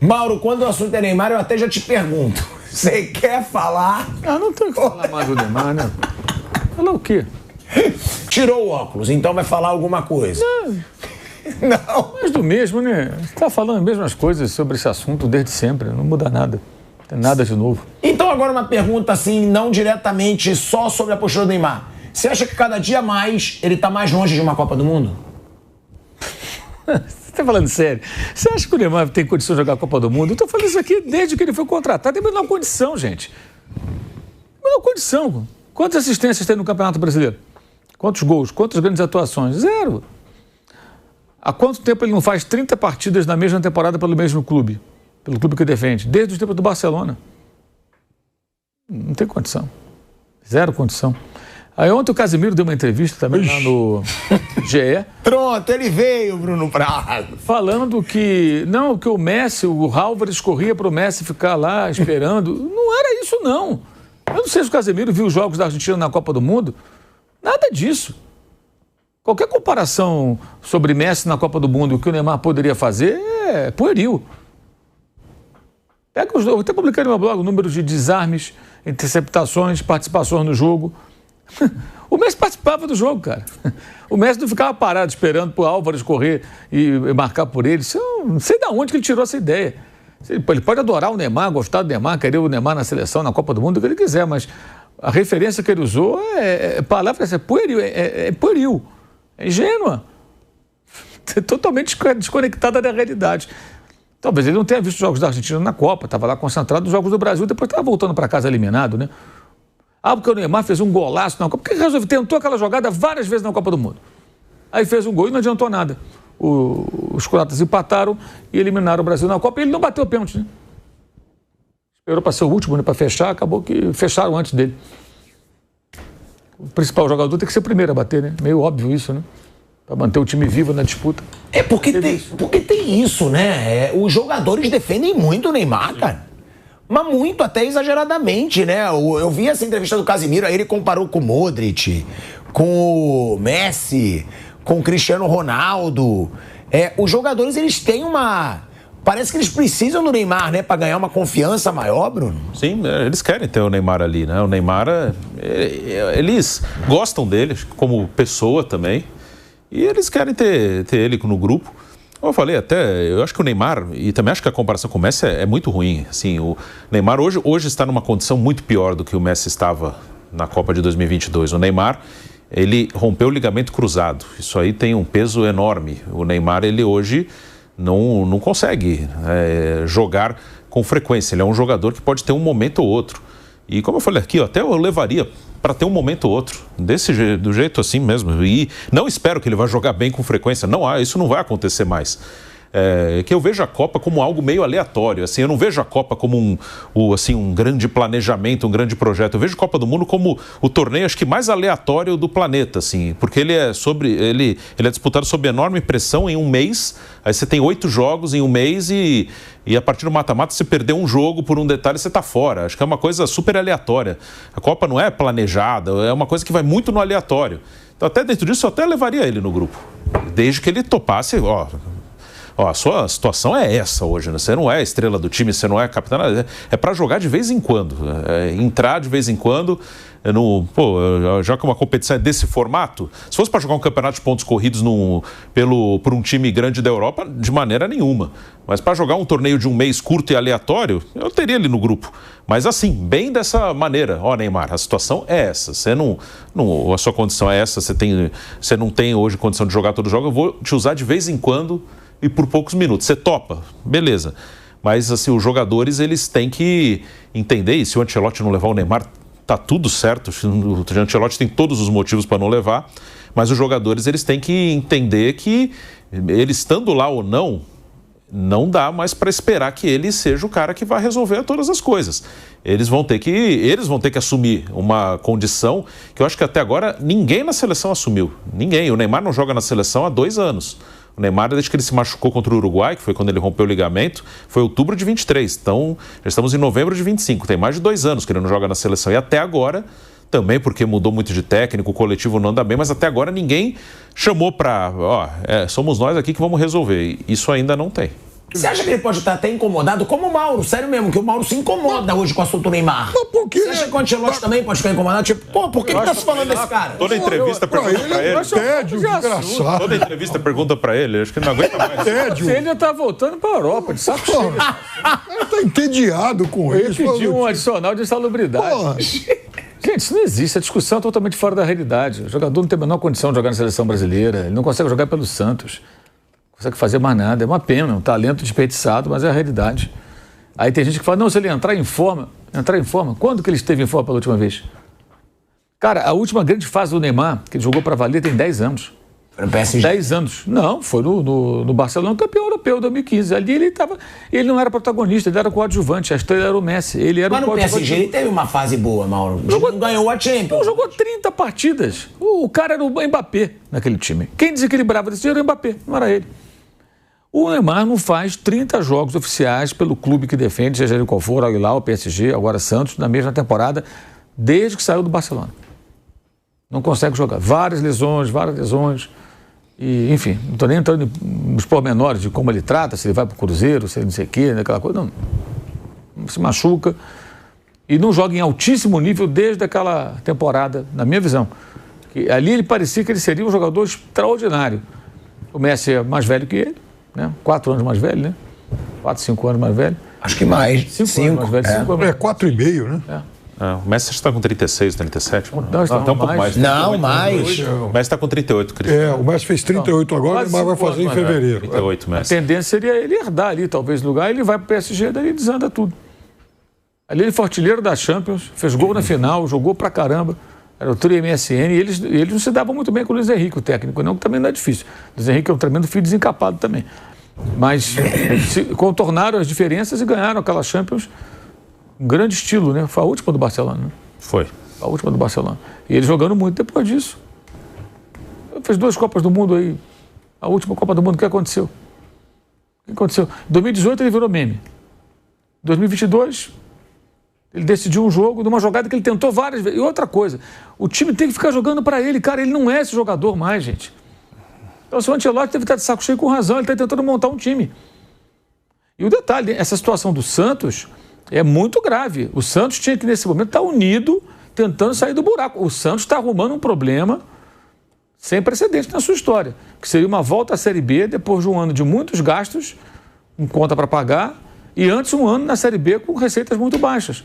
Mauro, quando o assunto é Neymar, eu até já te pergunto. Você quer falar? Não tem o que falar mais do Neymar, né? Falar o quê? Tirou o óculos, então vai falar alguma coisa. Não. Mas do mesmo, né? Você tá falando as mesmas coisas sobre esse assunto desde sempre, não muda nada. Não tem nada de novo. Então agora uma pergunta assim, não diretamente só sobre a postura do Neymar. Você acha que cada dia mais ele tá mais longe de uma Copa do Mundo? Você tá falando sério? Você acha que o Neymar tem condição de jogar a Copa do Mundo? Eu tô falando isso aqui desde que ele foi contratado. Tem a menor condição, gente. Menor condição. Quantas assistências tem no Campeonato Brasileiro? Quantos gols? Quantas grandes atuações? 0. Há quanto tempo ele não faz 30 partidas na mesma temporada pelo mesmo clube? Pelo clube que defende? Desde o tempo do Barcelona. Não tem condição. 0 condição. Aí ontem o Casemiro deu uma entrevista também lá no GE. Pronto, ele veio, Bruno Prado. Falando que o Messi, o Álvares corria para o Messi ficar lá esperando. Não era isso, não. Eu não sei se o Casemiro viu os jogos da Argentina na Copa do Mundo. Nada disso. Qualquer comparação sobre Messi na Copa do Mundo e o que o Neymar poderia fazer é pueril. Eu até publiquei no meu blog o número de desarmes, interceptações, participações no jogo. O Messi participava do jogo, cara. O Messi não ficava parado esperando pro Álvares correr e marcar por ele. Eu não sei de onde que ele tirou essa ideia. Ele pode adorar o Neymar, gostar do Neymar, querer o Neymar na seleção, na Copa do Mundo, o que ele quiser, mas a referência que ele usou é pueril, é pueril, é ingênua. É totalmente desconectada da realidade. Talvez ele não tenha visto os jogos da Argentina na Copa, estava lá concentrado nos jogos do Brasil, depois estava voltando para casa eliminado, né? Porque o Neymar fez um golaço na Copa. Porque ele tentou aquela jogada várias vezes na Copa do Mundo. Aí fez um gol e não adiantou nada. Os croatas empataram e eliminaram o Brasil na Copa e ele não bateu o pênalti, né? Esperou para ser o último, né, para fechar, acabou que fecharam antes dele. O principal jogador tem que ser o primeiro a bater, né? Meio óbvio isso, né? Para manter o time vivo na disputa. Porque tem isso, né? Os jogadores defendem muito o Neymar, cara. Mas muito, até exageradamente, né? Eu vi essa entrevista do Casemiro, aí ele comparou com o Modric, com o Messi, com o Cristiano Ronaldo. Os jogadores, eles têm parece que eles precisam do Neymar, né? Pra ganhar uma confiança maior, Bruno. Sim, eles querem ter o Neymar ali, né? O Neymar, eles gostam dele, como pessoa também. E eles querem ter ele no grupo. Como eu falei, eu acho que o Neymar, e também acho que a comparação com o Messi é muito ruim. Assim, o Neymar hoje está numa condição muito pior do que o Messi estava na Copa de 2022. O Neymar, ele rompeu o ligamento cruzado. Isso aí tem um peso enorme. O Neymar, ele hoje não consegue jogar com frequência. Ele é um jogador que pode ter um momento ou outro. E como eu falei aqui, até eu levaria para ter um momento ou outro, do jeito assim mesmo. E não espero que ele vá jogar bem com frequência. Isso não vai acontecer mais. Que eu vejo a Copa como algo meio aleatório. Assim, eu não vejo a Copa como um grande planejamento, um grande projeto. Eu vejo a Copa do Mundo como o torneio, acho que mais aleatório do planeta, assim, porque ele é disputado sob enorme pressão em um mês. Aí você tem 8 jogos em um mês e a partir do mata-mata, você perdeu um jogo por um detalhe, você está fora. Acho que é uma coisa super aleatória. A Copa não é planejada, é uma coisa que vai muito no aleatório. Então, até dentro disso, eu até levaria ele no grupo. Desde que ele topasse, a sua situação é essa hoje, né? Você não é a estrela do time, você não é capitão, é para jogar de vez em quando, entrar de vez em quando, já que uma competição é desse formato, se fosse para jogar um campeonato de pontos corridos por um time grande da Europa, de maneira nenhuma. Mas para jogar um torneio de um mês curto e aleatório, eu teria ele no grupo. Mas assim, bem dessa maneira, Neymar, a situação é essa, a sua condição é essa, você não tem hoje condição de jogar todo jogo, eu vou te usar de vez em quando e por poucos minutos. Você topa? Beleza. Mas assim, os jogadores, eles têm que entender, e se o Ancelotti não levar o Neymar, tá tudo certo. O Ancelotti tem todos os motivos para não levar, mas os jogadores, eles têm que entender que ele estando lá ou não dá mais para esperar que ele seja o cara que vai resolver todas as coisas. Eles vão ter que assumir uma condição que eu acho que até agora ninguém na seleção assumiu. Ninguém. O Neymar não joga na seleção há 2 anos. O Neymar, desde que ele se machucou contra o Uruguai, que foi quando ele rompeu o ligamento, foi outubro de 23. Então, já estamos em novembro de 25. Tem mais de 2 anos que ele não joga na seleção. E até agora, também porque mudou muito de técnico, o coletivo não anda bem, mas até agora ninguém chamou para... somos nós aqui que vamos resolver. Isso ainda não tem. Você acha que ele pode estar até incomodado? Como o Mauro, sério mesmo, que o Mauro se incomoda hoje com o assunto Neymar. Mas por que? Você acha que o Ancelotti também pode ficar incomodado? Tipo, pô, por que ele tá se falando desse cara? Toda entrevista pergunta pra ele. Tédio, desgraçado. Toda entrevista pergunta pra ele, acho que ele não aguenta mais. Tédio. Ele já tá voltando pra Europa, de saco cheio. Ele tá entediado com Ele isso. pediu um adicional de insalubridade. Porra. Gente, isso não existe. A discussão é totalmente fora da realidade. O jogador não tem a menor condição de jogar na seleção brasileira. Ele não consegue jogar pelo Santos. Não consegue fazer mais nada. É uma pena, um talento desperdiçado, mas é a realidade. Aí tem gente que fala, não, se ele entrar em forma... Quando que ele esteve em forma pela última vez? Cara, a última grande fase do Neymar, que ele jogou para valer, tem 10 anos. No PSG. 10 anos. Não, foi no Barcelona, campeão europeu, 2015. Ali ele não era protagonista, ele era coadjuvante, a estrela era o Messi. Ele era Mas no PSG ele teve uma fase boa, Mauro. Não ganhou a Champions. Jogou 30 partidas. O cara era o Mbappé naquele time. Quem desequilibrava desse era o Mbappé, não era ele. O Neymar não faz 30 jogos oficiais pelo clube que defende, seja ele qual for, Al Hilal, PSG, agora Santos, na mesma temporada, desde que saiu do Barcelona. Não consegue jogar. Várias lesões. E, enfim, não estou nem entrando nos pormenores de como ele trata, se ele vai para o Cruzeiro, se ele não sei o quê, aquela coisa. Não. Se machuca. E não joga em altíssimo nível desde aquela temporada, na minha visão. Que ali ele parecia que ele seria um jogador extraordinário. O Messi é mais velho que ele, né? 4 anos mais velho, né? 4, 5 anos mais velho. Acho que mais. 5 anos mais velho. 5 anos. 4,5, né? O Messi está com 36, 37. Não, até um pouco mais. Não, mais. O Messi está com 38, Cristiano. O Messi fez 38 agora, quase mas vai 5 fazer em anos mais fevereiro. 38, A Messi. tendência seria ele herdar ali, talvez, no lugar. Ele vai para o PSG, daí desanda tudo. Ali ele foi artilheiro da Champions, fez gol na final, jogou pra caramba. Era o trio MSN e eles não se davam muito bem com o Luiz Henrique, o técnico, não, que também não é difícil. O Luiz Henrique é um tremendo filho desencapado também. Mas contornaram as diferenças e ganharam aquela Champions. Um grande estilo, né? Foi a última do Barcelona, né? Foi. A última do Barcelona. E ele jogando muito depois disso. Fez 2 Copas do Mundo aí. A última Copa do Mundo, o que aconteceu? O que aconteceu? Em 2018 ele virou meme. Em 2022, ele decidiu um jogo numa jogada que ele tentou várias vezes. E outra coisa, o time tem que ficar jogando para ele. Cara, ele não é esse jogador mais, gente. Então, o Ancelotti deve estar de saco cheio com razão. Ele está tentando montar um time. E o detalhe, essa situação do Santos é muito grave. O Santos tinha que, nesse momento, estar unido, tentando sair do buraco. O Santos está arrumando um problema sem precedente na sua história, que seria uma volta à Série B depois de um ano de muitos gastos, com conta para pagar, e antes um ano na Série B com receitas muito baixas.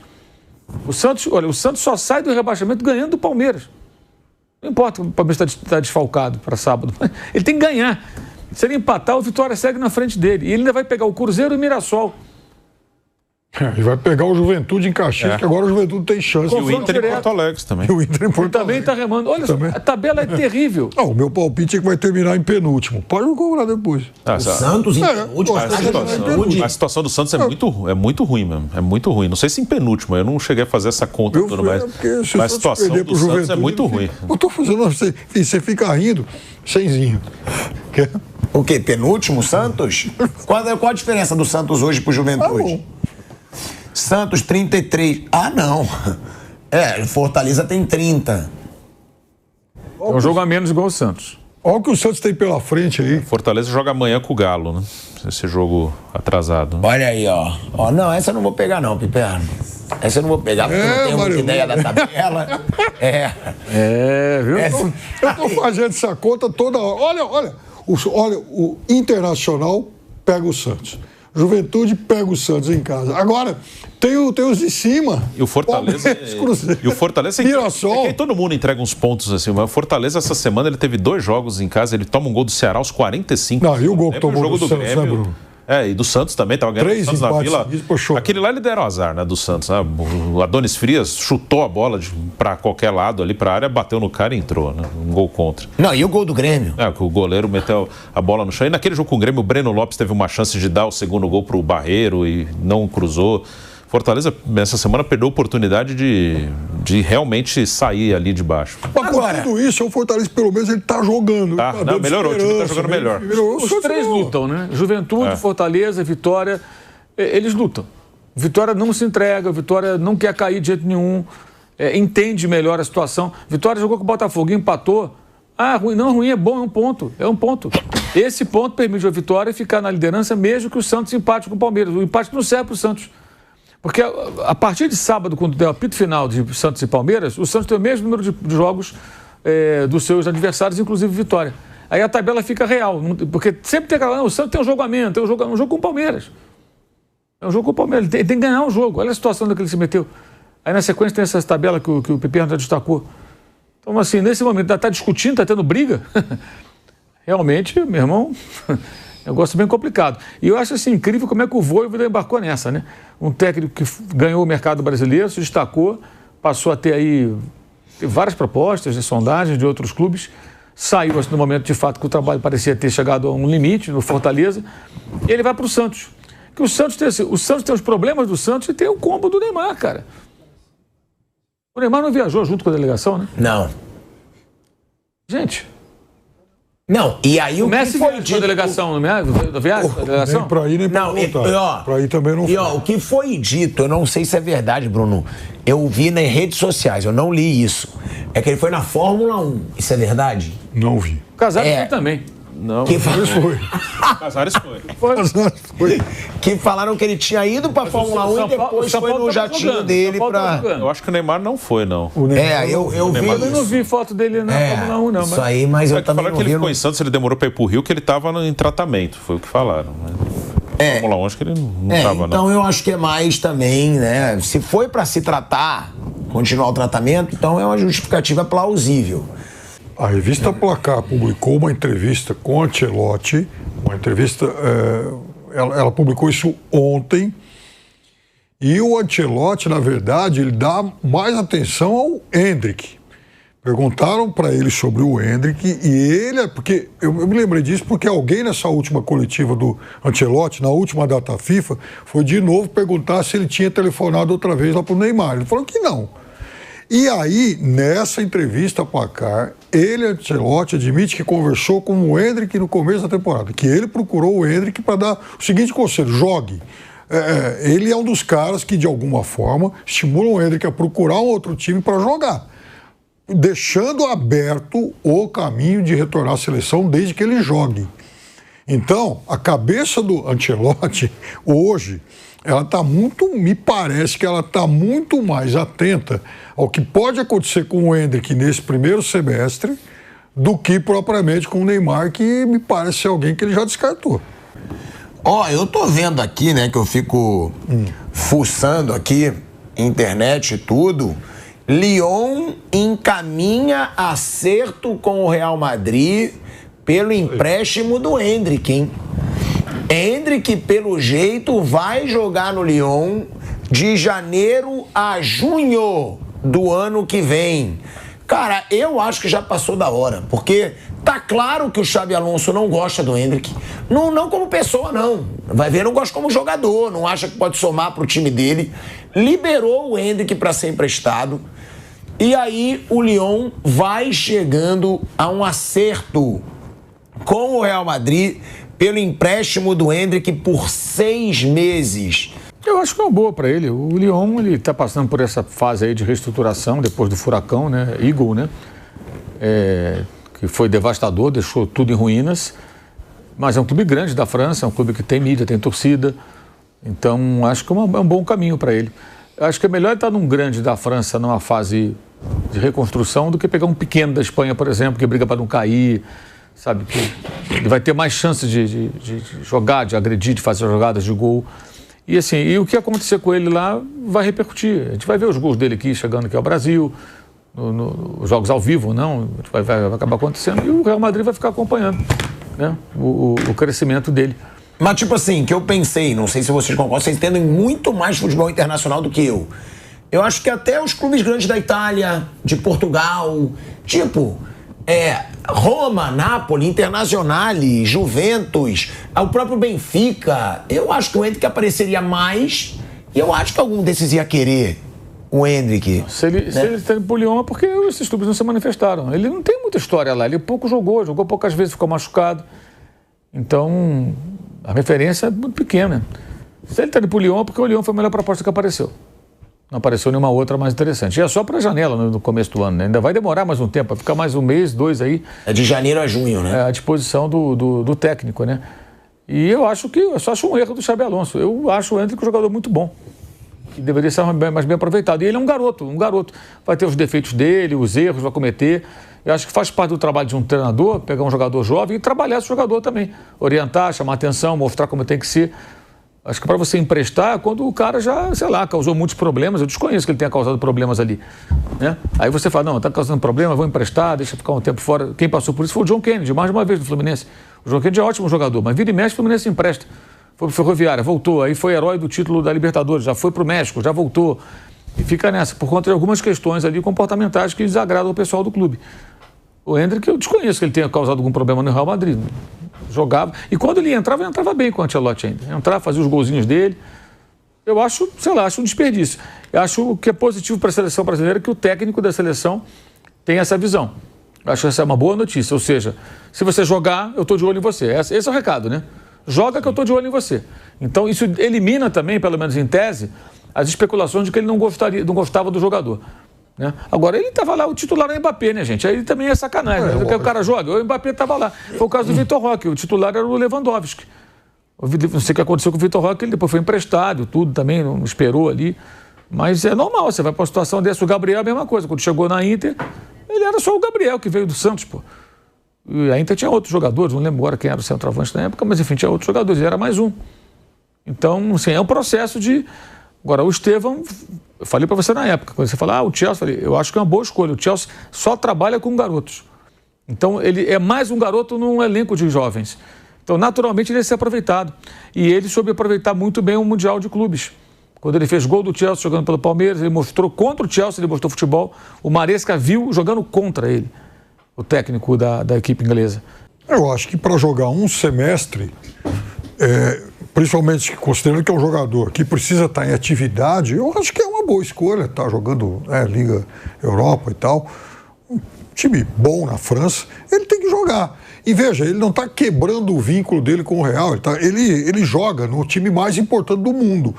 O Santos só sai do rebaixamento ganhando do Palmeiras. Não importa, o Palmeiras está desfalcado para sábado. Ele tem que ganhar. Se ele empatar, o Vitória segue na frente dele. E ele ainda vai pegar o Cruzeiro e o Mirassol. E vai pegar o Juventude em Caxias, que agora o Juventude tem chance. E o Inter em Porto Alegre também. E o Inter em Porto Ele também está remando. Olha só, a tabela é terrível. Não, o meu palpite é que vai terminar em penúltimo. Pode me cobrar depois. O Santos em penúltimo. A situação do Santos é muito ruim mesmo. É muito ruim. Não sei se em penúltimo, eu não cheguei a fazer essa conta toda, mas a situação do Santos é muito ruim. Eu tô fazendo, você fica rindo, semzinho. O quê? Penúltimo, Santos? Qual a diferença do Santos hoje pro Juventude? Santos 33. Ah, não. Fortaleza tem 30. É um jogo a menos igual o Santos. Olha o que o Santos tem pela frente aí. Fortaleza joga amanhã com o Galo, né? Esse jogo atrasado. Olha aí, ó. Não, essa eu não vou pegar não, Piperno. Essa eu não vou pegar, porque eu não tenho muita ideia da tabela. Viu? Eu tô fazendo essa conta toda hora. Olha, o Internacional pega o Santos. Juventude pega o Santos em casa. Agora, tem os de cima. E o Fortaleza. E o Fortaleza. Mirassol. Que todo mundo entrega uns pontos assim. Mas o Fortaleza, essa semana, ele teve 2 jogos em casa. Ele toma um gol do Ceará aos 45. Não, e o gol que tomou jogo do Santos, Grêmio. né, Bruno? E do Santos também, tava ganhando 3 o Santos na Vila. Aquele lá ele deram azar, né, do Santos. Né? O Adonis Frias chutou a bola pra qualquer lado ali pra área, bateu no cara e entrou, né? Um gol contra. Não, e o gol do Grêmio? Que o goleiro meteu a bola no chão. E naquele jogo com o Grêmio, o Breno Lopes teve uma chance de dar o segundo gol pro Barreiro e não cruzou. Fortaleza, essa semana, perdeu a oportunidade de realmente sair ali de baixo. Mas por tudo isso, o Fortaleza, pelo menos, ele tá jogando. Tá, não, melhorou, o time tá jogando melhor. Os 3 lutam, né? Juventude, Fortaleza, Vitória, eles lutam. Vitória não se entrega, Vitória não quer cair de jeito nenhum, entende melhor a situação. Vitória jogou com o Botafogo, empatou. Ruim é bom, é um ponto. Esse ponto permite a Vitória ficar na liderança mesmo que o Santos empate com o Palmeiras. O empate não serve para o Santos. Porque a partir de sábado, quando der o apito final de Santos e Palmeiras, o Santos tem o mesmo número de jogos dos seus adversários, inclusive Vitória. Aí a tabela fica real, porque sempre tem aquela... o Santos tem um jogo a menos, tem um jogo com o Palmeiras. É um jogo com o Palmeiras, ele tem que ganhar um jogo. Olha a situação que ele se meteu. Aí na sequência tem essa tabela que o Piperno já destacou. Então, assim, nesse momento, está discutindo, está tendo briga. Realmente, meu irmão, negócio bem complicado. E eu acho assim, incrível como é que o Vojvoda embarcou nessa, né? Um técnico que ganhou o mercado brasileiro, se destacou, passou a ter aí várias propostas de sondagens de outros clubes, saiu assim, no momento de fato que o trabalho parecia ter chegado a um limite no Fortaleza, e ele vai para o Santos. Que o Santos tem os problemas do Santos e tem o combo do Neymar, cara. O Neymar não viajou junto com a delegação, né? Não. Gente... Não, e aí o Messi foi dito... delegação, não é? Da viagem, da delegação? Nem pra ir, nem pra voltar. Pra ir também não foi. E ó, o que foi dito, eu não sei se é verdade, Bruno. Eu vi nas redes sociais, eu não li isso. É que ele foi na Fórmula 1. Isso é verdade? Não vi. O Casares foi também. Não. Casares foi. Que falaram que ele tinha ido pra Fórmula 1 e depois foi no jatinho dele pra... Eu acho que o Neymar não foi, não. Eu vi. Eu não vi foto dele na Fórmula 1, não. Isso aí, mas eu também não vi. Falaram que ele ficou em Santos, ele demorou pra ir pro Rio, que ele tava em tratamento. Foi o que falaram. Fórmula 1, acho que ele não tava, não. Então eu acho que é mais também, né? Se foi pra se tratar, continuar o tratamento, então é uma justificativa plausível. A revista Placar publicou uma entrevista com o Ancelotti, uma entrevista, ela publicou isso ontem, e o Ancelotti, na verdade, ele dá mais atenção ao Endrick. Perguntaram para ele sobre o Endrick e ele, porque eu me lembrei disso porque alguém nessa última coletiva do Ancelotti, na última data FIFA, foi de novo perguntar se ele tinha telefonado outra vez lá para o Neymar. Ele falou que não. E aí, nessa entrevista Placar, Ancelotti, admite que conversou com o Endrick no começo da temporada, que ele procurou o Endrick para dar o seguinte conselho: jogue. Ele é um dos caras que, de alguma forma, estimulam o Endrick a procurar um outro time para jogar, deixando aberto o caminho de retornar à seleção desde que ele jogue. Então, a cabeça do Ancelotti, hoje, ela está me parece que ela está muito mais atenta ao que pode acontecer com o Endrick nesse primeiro semestre do que propriamente com o Neymar, que me parece ser alguém que ele já descartou. Eu tô vendo aqui, né, que eu fico fuçando aqui, internet e tudo. Lyon encaminha acerto com o Real Madrid pelo empréstimo do Endrick, hein? Endrick, pelo jeito, vai jogar no Lyon de janeiro a junho do ano que vem. Cara, eu acho que já passou da hora, porque tá claro que o Xabi Alonso não gosta do Endrick. Não como pessoa, não. Vai ver, não gosta como jogador, não acha que pode somar pro time dele. Liberou o Endrick para ser emprestado. E aí o Lyon vai chegando a um acerto com o Real Madrid pelo empréstimo do Endrick por 6 meses. Eu acho que é uma boa para ele. O Lyon, ele está passando por essa fase aí de reestruturação depois do furacão, né? Eagle, né? Que foi devastador, deixou tudo em ruínas. Mas é um clube grande da França, é um clube que tem mídia, tem torcida. Então, acho que é um bom caminho para ele. Acho que é melhor ele estar num grande da França numa fase de reconstrução do que pegar um pequeno da Espanha, por exemplo, que briga para não cair. Sabe, que ele vai ter mais chances de jogar, de agredir, de fazer jogadas de gol. E assim, e o que acontecer com ele lá vai repercutir. A gente vai ver os gols dele aqui, chegando aqui ao Brasil, nos jogos ao vivo, não, vai acabar acontecendo. E o Real Madrid vai ficar acompanhando, né, o crescimento dele. Mas tipo assim, que eu pensei, não sei se vocês concordam, vocês entendem muito mais futebol internacional do que eu. Eu acho que até os clubes grandes da Itália, de Portugal, tipo... Roma, Napoli, Internazionale, Juventus, o próprio Benfica. Eu acho que o Endrick apareceria mais e eu acho que algum desses ia querer o Endrick. Se ele está indo pro Lyon é porque esses clubes não se manifestaram. Ele não tem muita história lá, ele pouco jogou poucas vezes, ficou machucado. Então, a referência é muito pequena. Se ele está indo pro Lyon é porque o Lyon foi a melhor proposta que apareceu. Não apareceu nenhuma outra mais interessante. E é só para a janela no começo do ano, né? Ainda vai demorar mais um tempo, vai ficar mais um mês, 2 aí. É de janeiro a junho, né? À disposição do técnico, né? E eu só acho um erro do Xabi Alonso. Eu acho o Endrick um jogador muito bom. Que deveria ser mais bem aproveitado. E ele é um garoto. Vai ter os defeitos dele, os erros, vai cometer. Eu acho que faz parte do trabalho de um treinador, pegar um jogador jovem e trabalhar esse jogador também. Orientar, chamar atenção, mostrar como tem que ser. Acho que para você emprestar, quando o cara já, sei lá, causou muitos problemas, eu desconheço que ele tenha causado problemas ali. Né? Aí você fala, não, está causando problema, vou emprestar, deixa ficar um tempo fora. Quem passou por isso foi o John Kennedy, mais de uma vez no Fluminense. O John Kennedy é ótimo jogador, mas vira e mexe, o Fluminense empresta. Foi pro Ferroviária, voltou, aí foi herói do título da Libertadores, já foi pro México, já voltou. E fica nessa, por conta de algumas questões ali comportamentais que desagradam o pessoal do clube. O Endrick, eu desconheço que ele tenha causado algum problema no Real Madrid. Jogava. E quando ele entrava bem com o Ancelotti ainda. Entrava, fazia os golzinhos dele. Eu acho, acho um desperdício. Eu acho que é positivo para a seleção brasileira que o técnico da seleção tem essa visão. Eu acho que essa é uma boa notícia. Ou seja, se você jogar, eu estou de olho em você. Esse é o recado, né? Joga que eu estou de olho em você. Então isso elimina também, pelo menos em tese, as especulações de que ele não gostava do jogador. Né? Agora, ele estava lá, o titular é o Mbappé, né, gente? Aí também é sacanagem. O cara joga, o Mbappé estava lá. Foi o caso do Vitor Roque, o titular era o Lewandowski. Não sei o que aconteceu com o Vitor Roque, ele depois foi emprestado, tudo também, não esperou ali. Mas é normal, você vai para uma situação dessa. O Gabriel é a mesma coisa. Quando chegou na Inter, ele era só o Gabriel, que veio do Santos, pô. E a Inter tinha outros jogadores, não lembro agora quem era o centroavante na época, mas enfim, tinha outros jogadores, ele era mais um. Então, assim, é um processo de... Agora, o Estevão, eu falei para você na época, quando você fala, o Chelsea, eu acho que é uma boa escolha. O Chelsea só trabalha com garotos. Então, ele é mais um garoto num elenco de jovens. Então, naturalmente, ele ia ser aproveitado. E ele soube aproveitar muito bem o Mundial de Clubes. Quando ele fez gol do Chelsea jogando pelo Palmeiras, ele mostrou contra o Chelsea, ele mostrou futebol. O Maresca viu jogando contra ele, o técnico da equipe inglesa. Eu acho que para jogar um semestre, principalmente considerando que é um jogador que precisa estar em atividade, eu acho que é uma boa escolha, tá jogando Liga Europa e tal. Um time bom na França, ele tem que jogar. E veja, ele não está quebrando o vínculo dele com o Real, ele joga no time mais importante do mundo.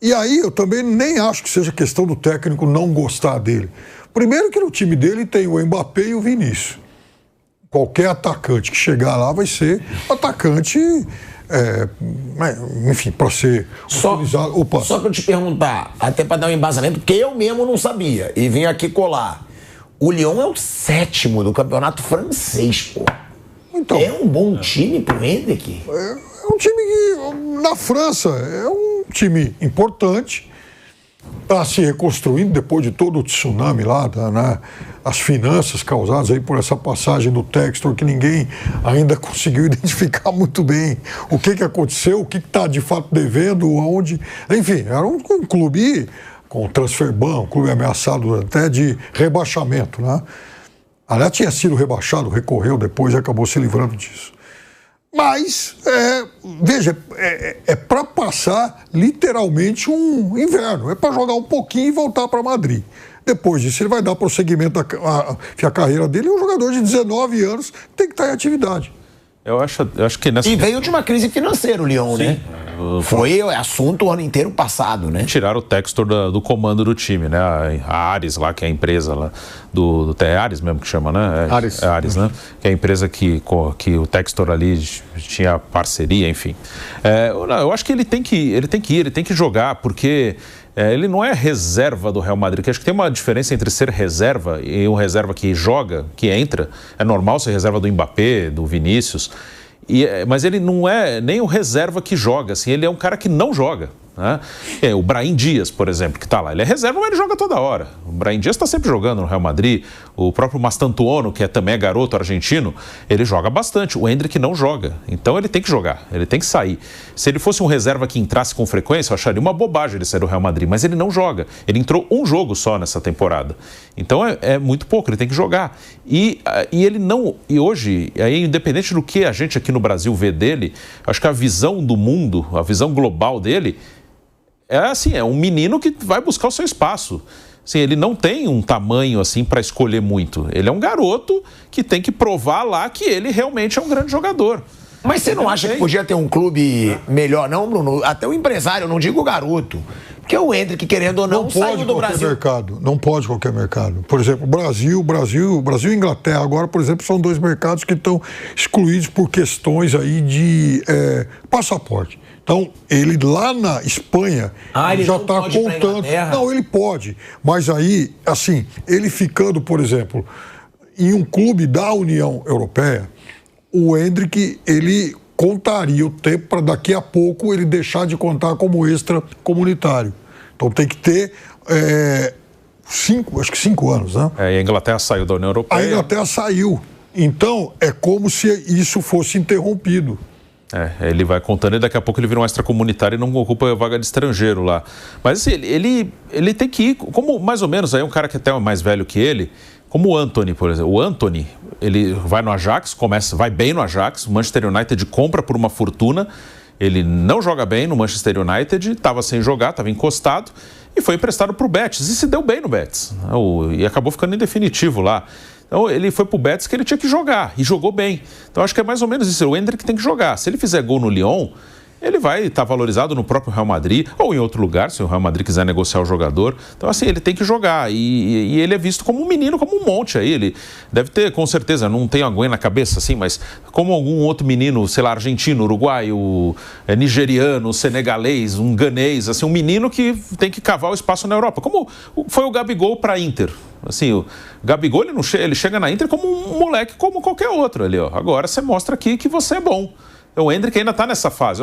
E aí eu também nem acho que seja questão do técnico não gostar dele. Primeiro que no time dele tem o Mbappé e o Vinícius. Qualquer atacante que chegar lá vai ser atacante, enfim, para ser utilizado. Opa. Só para eu te perguntar, até para dar um embasamento, porque eu mesmo não sabia, e vim aqui colar. O Lyon é o 7º do campeonato francês, pô. Então, é um bom time pro Endrick? É um time que, na França, é um time importante, está se reconstruindo depois de todo o tsunami lá, as finanças causadas aí por essa passagem do Textor, que ninguém ainda conseguiu identificar muito bem o que aconteceu, o que está de fato devendo, aonde... Enfim, era um clube com transfer ban, um clube ameaçado até de rebaixamento, né? Aliás, tinha sido rebaixado, recorreu depois e acabou se livrando disso. Mas, veja, é para passar literalmente um inverno. É para jogar um pouquinho e voltar para Madrid. Depois disso, ele vai dar prosseguimento à carreira dele. E um jogador de 19 anos tem que estar em atividade. Eu acho que nessa... E veio de uma crise financeira o Lyon, Sim. né? Foi assunto o ano inteiro passado, né? Tiraram o Textor do comando do time, né? A Ares lá, que é a empresa lá é Ares mesmo que chama, né? Ares. É Ares, né? Que é a empresa que o Textor ali tinha parceria, enfim. Eu acho que ele tem que ir, ele tem que jogar, porque... ele não é reserva do Real Madrid, que acho que tem uma diferença entre ser reserva e um reserva que joga, que entra. É normal ser reserva do Mbappé, do Vinícius, mas ele não é nem o reserva que joga, assim, ele é um cara que não joga. Né? O Brahim Dias, por exemplo, que está lá, ele é reserva, mas ele joga toda hora. O Brahim Dias está sempre jogando no Real Madrid. O próprio Mastantuono, que também é garoto argentino, ele joga bastante. O Endrick não joga, então ele tem que jogar, ele tem que sair. Se ele fosse um reserva que entrasse com frequência, eu acharia uma bobagem ele sair do Real Madrid, mas ele não joga. Ele entrou um jogo só nessa temporada, então é muito pouco, ele tem que jogar. E ele não... E hoje, independente do que a gente aqui no Brasil vê dele, acho que a visão do mundo, a visão global dele, é um menino que vai buscar o seu espaço. Assim, ele não tem um tamanho assim para escolher muito. Ele é um garoto que tem que provar lá que ele realmente é um grande jogador. Mas você não acha que podia ter um clube melhor, não, Bruno? Até o empresário, eu não digo o garoto. Porque o Endrick, querendo ou não, saiu do Brasil. Não pode qualquer mercado. Por exemplo, Brasil e Inglaterra agora, por exemplo, são 2 mercados que estão excluídos por questões aí de passaporte. Então, ele lá na Espanha ele já está contando. Não, ele pode. Mas aí, assim, ele ficando, por exemplo, em um clube da União Europeia, o Endrick, ele contaria o tempo para daqui a pouco ele deixar de contar como extracomunitário. Então tem que ter 5 anos, né? E a Inglaterra saiu da União Europeia. A Inglaterra saiu. Então é como se isso fosse interrompido. Ele vai contando e daqui a pouco ele vira um extracomunitário e não ocupa a vaga de estrangeiro lá. Mas assim, ele tem que ir, como mais ou menos, aí um cara que até é mais velho que ele, como o Antony, por exemplo. O Antony, ele vai no Ajax, vai bem no Ajax, o Manchester United compra por uma fortuna, ele não joga bem no Manchester United, estava sem jogar, estava encostado, e foi emprestado para o Betis, e se deu bem no Betis, e acabou ficando em definitivo lá. Então ele foi para o Betis que ele tinha que jogar, e jogou bem. Então acho que é mais ou menos isso, o Endrick tem que jogar. Se ele fizer gol no Lyon, ele vai estar valorizado no próprio Real Madrid ou em outro lugar, se o Real Madrid quiser negociar o jogador. Então, assim, ele tem que jogar. E ele é visto como um menino, como um monte aí. Ele deve ter, com certeza, não tenho aguinha na cabeça, assim, mas como algum outro menino, sei lá, argentino, uruguaio, nigeriano, senegalês, um ganês, assim, um menino que tem que cavar o espaço na Europa. Como foi o Gabigol para a Inter. Assim, o Gabigol, ele chega na Inter como um moleque, como qualquer outro ali, ó. Agora você mostra aqui que você é bom. O Endrick ainda está nessa fase,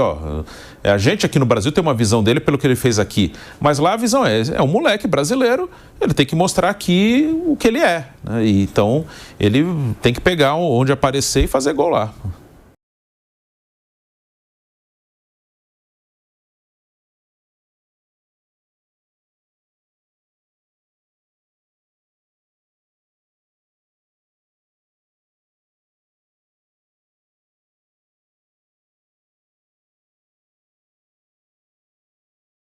a gente aqui no Brasil tem uma visão dele pelo que ele fez aqui, mas lá a visão é um moleque brasileiro, ele tem que mostrar aqui o que ele é, né? E então ele tem que pegar onde aparecer e fazer gol lá.